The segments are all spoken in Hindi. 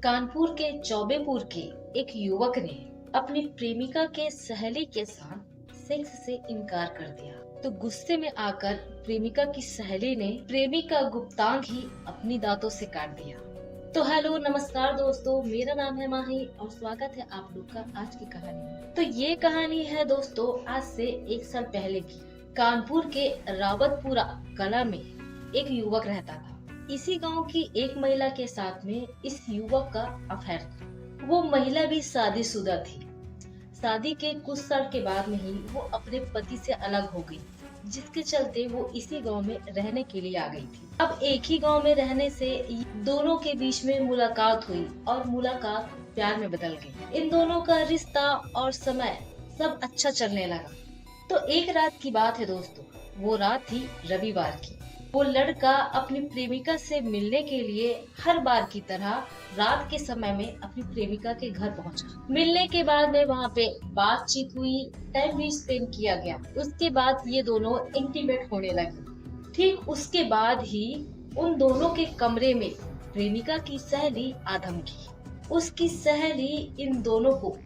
कानपुर के चौबेपुर के एक युवक ने अपनी प्रेमिका के सहेली के साथ सेक्स से इनकार कर दिया, तो गुस्से में आकर प्रेमिका की सहेली ने प्रेमी का गुप्तांग ही अपनी दांतों से काट दिया। तो हेलो नमस्कार दोस्तों, मेरा नाम है माही और स्वागत है आप लोग का आज की कहानी में। तो ये कहानी है दोस्तों आज से 1 साल पहले की। कानपुर के रावतपुरा कला में एक युवक रहता था। इसी गांव की एक महिला के साथ में इस युवक का अफेयर था। वो महिला भी शादीशुदा थी। शादी के कुछ साल के बाद में ही वो अपने पति से अलग हो गई, जिसके चलते वो इसी गांव में रहने के लिए आ गई थी। अब एक ही गांव में रहने से दोनों के बीच में मुलाकात हुई और मुलाकात प्यार में बदल गई। इन दोनों का रिश्ता और समय सब अच्छा चलने लगा। तो एक रात की बात है दोस्तों, वो रात थी रविवार की। वो लड़का अपनी प्रेमिका से मिलने के लिए हर बार की तरह रात के समय में अपनी प्रेमिका के घर पहुंचा। मिलने के बाद में वहाँ पे बातचीत हुई, टाइम भी स्पेंड किया गया। उसके बाद ये दोनों इंटीमेट होने लगे। ठीक उसके बाद ही उन दोनों के कमरे में प्रेमिका की सहेली आदम की। उसकी सहेली इन दोनों को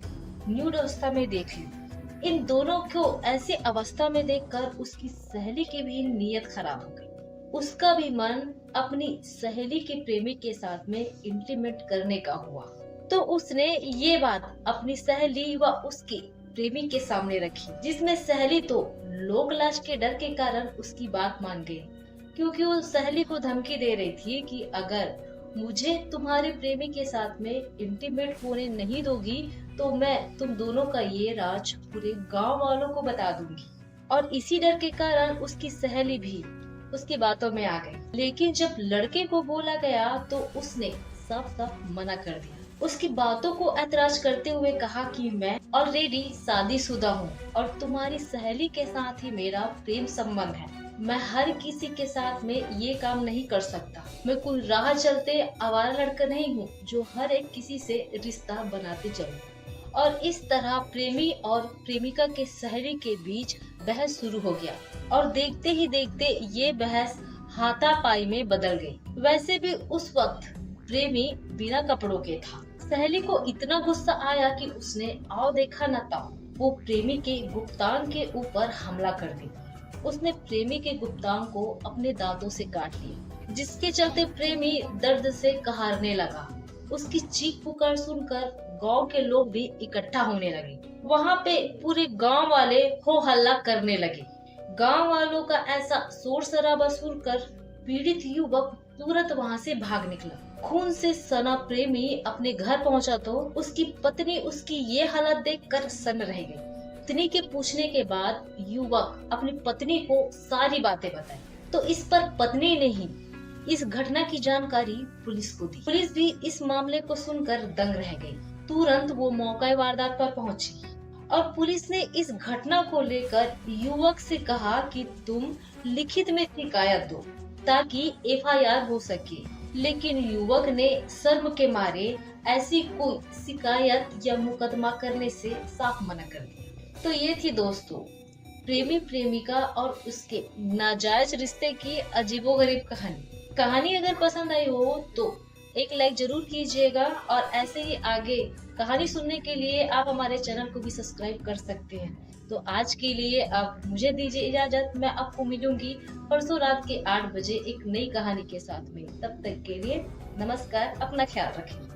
न्यूड अवस्था में देख ली। इन दोनों को ऐसी अवस्था में देखकर उसकी सहेली की भी नीयत खराब हो गई। उसका भी मन अपनी सहेली के प्रेमी के साथ में इंटीमेट करने का हुआ। तो उसने ये बात अपनी सहेली व उसके प्रेमी के सामने रखी, जिसमें सहेली तो लोक लाज के डर के कारण उसकी बात मान गई, क्योंकि वो सहेली को धमकी दे रही थी कि अगर मुझे तुम्हारे प्रेमी के साथ में इंटीमेट होने नहीं दोगी तो मैं तुम दोनों का ये राज पूरे गांव वालों को बता दूंगी। और इसी डर के कारण उसकी सहेली भी उसकी बातों में आ गई। लेकिन जब लड़के को बोला गया तो उसने साफ साफ मना कर दिया। उसकी बातों को ऐतराज करते हुए कहा कि मैं ऑलरेडी शादीशुदा हूँ और तुम्हारी सहेली के साथ ही मेरा प्रेम संबंध है। मैं हर किसी के साथ में ये काम नहीं कर सकता। मैं कोई राह चलते आवारा लड़का नहीं हूँ जो हर एक किसी से रिश्ता बनाते चलूं। और इस तरह प्रेमी और प्रेमिका के सहेली के बीच बहस शुरू हो गया और देखते ही देखते ये बहस हाथापाई में बदल गई। वैसे भी उस वक्त प्रेमी बिना कपड़ों के था। सहेली को इतना गुस्सा आया कि उसने आओ देखा न ताओ वो प्रेमी के गुप्तांग के ऊपर हमला कर दिया। उसने प्रेमी के गुप्तांग को अपने दांतों से काट लिया, जिसके चलते प्रेमी दर्द से कहारने लगा। उसकी चीख पुकार सुनकर गांव के लोग भी इकट्ठा होने लगे। वहाँ पे पूरे गांव वाले हो हल्ला करने लगे। गांव वालों का ऐसा शोर शराबा सुनकर पीड़ित युवक तुरंत वहाँ से भाग निकला। खून से सना प्रेमी अपने घर पहुँचा तो उसकी पत्नी उसकी ये हालत देखकर सन्न रह गई। पत्नी के पूछने के बाद युवक अपनी पत्नी को सारी बातें बताई, तो इस पर पत्नी ने ही इस घटना की जानकारी पुलिस को दी। पुलिस भी इस मामले को सुनकर दंग रह गई। तुरंत वो मौका वारदात पर पहुंची और पुलिस ने इस घटना को लेकर युवक से कहा कि तुम लिखित में शिकायत दो ताकि एफआईआर हो सके। लेकिन युवक ने शर्म के मारे ऐसी कोई शिकायत या मुकदमा करने से साफ मना कर दिया। तो ये थी दोस्तों प्रेमी प्रेमिका और उसके नाजायज रिश्ते की अजीबोगरीब कहानी। अगर पसंद आई हो तो एक लाइक जरूर कीजिएगा और ऐसे ही आगे कहानी सुनने के लिए आप हमारे चैनल को भी सब्सक्राइब कर सकते हैं। तो आज के लिए आप मुझे दीजिए इजाजत। मैं आपको मिलूंगी परसों रात के 8 बजे एक नई कहानी के साथ में। तब तक के लिए नमस्कार, अपना ख्याल रखें।